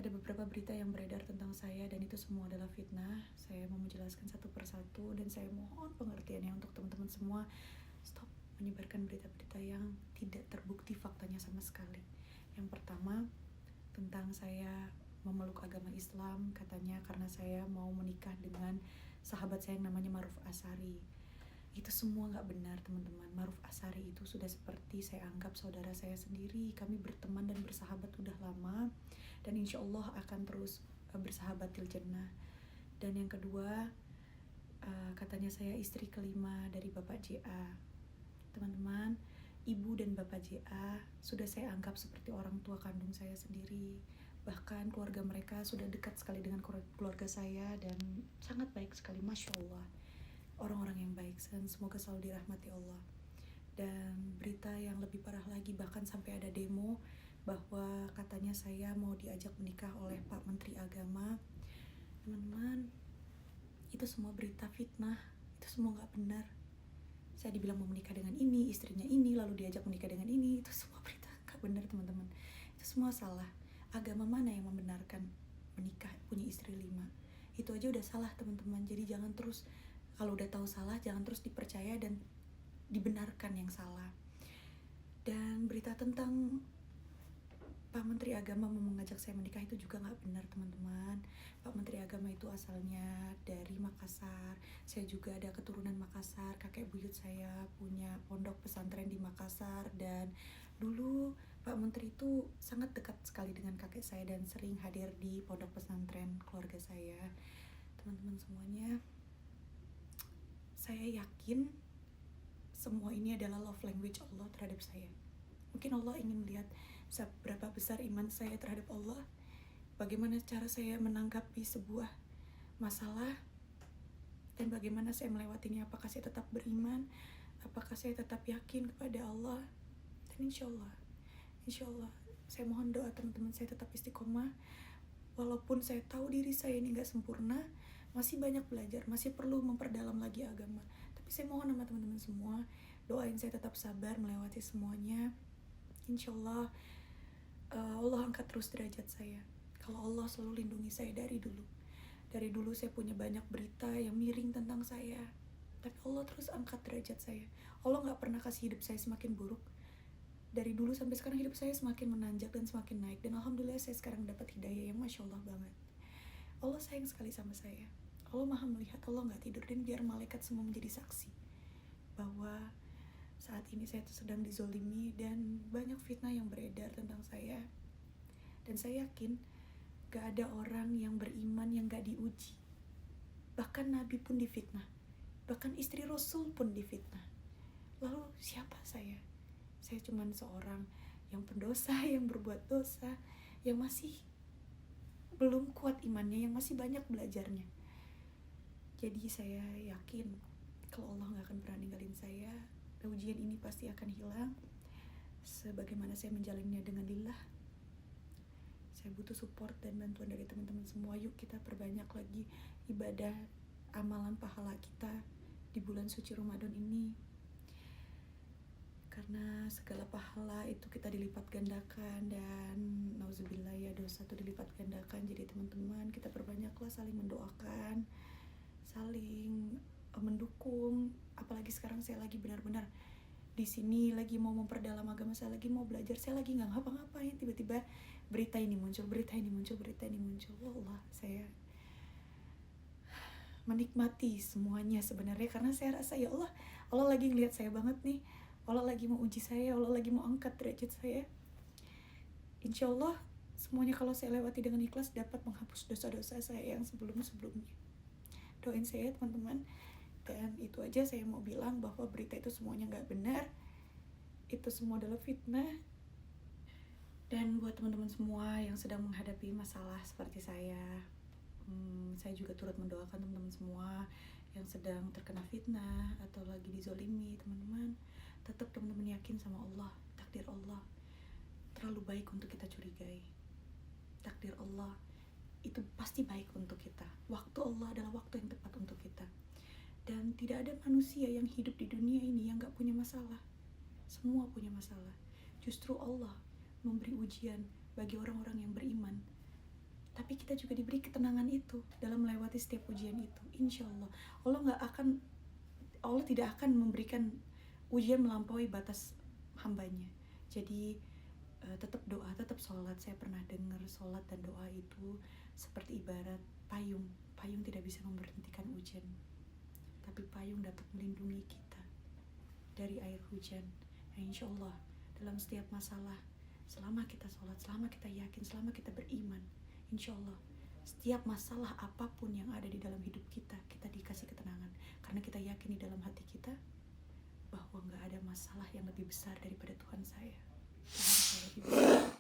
Ada beberapa berita yang beredar tentang saya dan itu semua adalah fitnah. Saya mau menjelaskan satu persatu dan saya mohon pengertiannya untuk teman-teman semua. Stop menyebarkan berita-berita yang tidak terbukti faktanya sama sekali. Yang pertama, tentang saya memeluk agama Islam, katanya karena saya mau menikah dengan sahabat saya yang namanya Ma'ruf Ashari. Itu semua gak benar, teman-teman. Ma'ruf Ashari itu sudah seperti saya anggap saudara saya sendiri. Kami berteman dan bersahabat udah lama, dan insya Allah akan terus bersahabat til jannah. Dan yang kedua, katanya saya istri kelima dari Bapak JA. Teman-teman, ibu dan Bapak JA sudah saya anggap seperti orang tua kandung saya sendiri. Bahkan keluarga mereka sudah dekat sekali dengan keluarga saya dan sangat baik sekali, Masya Allah. Orang-orang yang baik, dan semoga selalu dirahmati Allah. Dan berita yang lebih parah lagi, bahkan sampai ada demo bahwa katanya saya mau diajak menikah oleh Pak Menteri Agama. Teman-teman, itu semua berita fitnah, itu semua gak benar. Saya dibilang mau menikah dengan ini, istrinya ini, lalu diajak menikah dengan ini. Itu semua berita gak benar, teman-teman. Itu semua salah. Agama mana yang membenarkan menikah punya istri 5? Itu aja udah salah, teman-teman. Jadi jangan terus, kalau udah tahu salah, jangan terus dipercaya dan dibenarkan yang salah. Dan berita tentang Pak Menteri Agama mau mengajak saya menikah itu juga gak benar, teman-teman. Pak Menteri Agama itu asalnya dari Makassar. Saya juga ada keturunan Makassar. Kakek buyut saya punya pondok pesantren di Makassar. Dan dulu Pak Menteri itu sangat dekat sekali dengan kakek saya dan sering hadir di pondok pesantren keluarga saya. Teman-teman semuanya, saya yakin semua ini adalah love language Allah terhadap saya. Mungkin Allah ingin melihat seberapa besar iman saya terhadap Allah, bagaimana cara saya menanggapi sebuah masalah, dan bagaimana saya melewatinya. Apakah saya tetap beriman, apakah saya tetap yakin kepada Allah. Dan insya Allah saya mohon doa teman-teman saya tetap istiqomah. Walaupun saya tahu diri saya ini gak sempurna, masih banyak belajar, masih perlu memperdalam lagi agama. Tapi saya mohon sama teman-teman semua, doain saya tetap sabar melewati semuanya. Insya Allah, Allah angkat terus derajat saya. Kalau Allah selalu lindungi saya dari dulu. Dari dulu saya punya banyak berita yang miring tentang saya, tapi Allah terus angkat derajat saya. Allah gak pernah kasih hidup saya semakin buruk. Dari dulu sampai sekarang hidup saya semakin menanjak dan semakin naik. Dan Alhamdulillah saya sekarang dapat hidayah yang Masya Allah banget. Allah sayang sekali sama saya. Allah maha melihat, Allah gak tidur. Dan biar malaikat semua menjadi saksi bahwa saat ini saya sedang dizolimi dan banyak fitnah yang beredar tentang saya. Dan saya yakin gak ada orang yang beriman yang gak diuji. Bahkan Nabi pun difitnah. Bahkan istri Rasul pun difitnah. Lalu siapa saya? Saya cuma seorang yang pendosa, yang berbuat dosa, yang masih belum kuat imannya, yang masih banyak belajarnya. Jadi saya yakin kalau Allah gak akan pernah ninggalin saya. Ujian ini pasti akan hilang sebagaimana saya menjalannya dengan lillah. Saya butuh support dan bantuan dari teman-teman semua. Yuk kita perbanyak lagi ibadah, amalan pahala kita di bulan suci Ramadan ini. Karena segala pahala itu kita dilipat gandakan, dan nauzubillah ya, dosa itu dilipat gandakan. Jadi teman-teman, kita perbanyaklah saling mendoakan, saling mendukung. Apalagi sekarang saya lagi benar-benar di sini lagi mau memperdalam agama, saya lagi mau belajar, saya lagi nggak ngapa-ngapain, tiba-tiba berita ini muncul. Allah, saya menikmati semuanya sebenarnya karena saya rasa ya Allah lagi ngelihat saya banget nih. Allah lagi mau uji saya, Allah lagi mau angkat derajat saya. Insya Allah semuanya kalau saya lewati dengan ikhlas dapat menghapus dosa-dosa saya yang sebelum-sebelumnya. Doain saya teman-teman. Dan itu aja saya mau bilang bahwa berita itu semuanya gak benar. Itu semua adalah fitnah. Dan buat teman-teman semua yang sedang menghadapi masalah seperti saya juga turut mendoakan teman-teman semua yang sedang terkena fitnah atau lagi dizolimi. Teman-teman, tetap teman-teman yakin sama Allah. Takdir Allah terlalu baik untuk kita curigai. Takdir Allah itu pasti baik untuk kita. Waktu Allah adalah waktu yang tepat untuk kita. Dan tidak ada manusia yang hidup di dunia ini yang gak punya masalah. Semua punya masalah. Justru Allah memberi ujian bagi orang-orang yang beriman tapi kita juga diberi ketenangan itu dalam melewati setiap ujian itu. Insya Allah Allah tidak akan memberikan ujian melampaui batas hambanya. Jadi tetap doa, tetap sholat. Saya pernah dengar sholat dan doa itu seperti ibarat payung. Payung tidak bisa memberhentikan hujan, tapi payung dapat melindungi kita dari air hujan. Insya Allah dalam setiap masalah, selama kita sholat, selama kita yakin, selama kita beriman, insya Allah setiap masalah apapun yang ada di dalam hidup kita, kita dikasih ketenangan. Karena kita yakin di dalam hati kita bahwa gak ada masalah yang lebih besar daripada Tuhan saya. Tuhan saya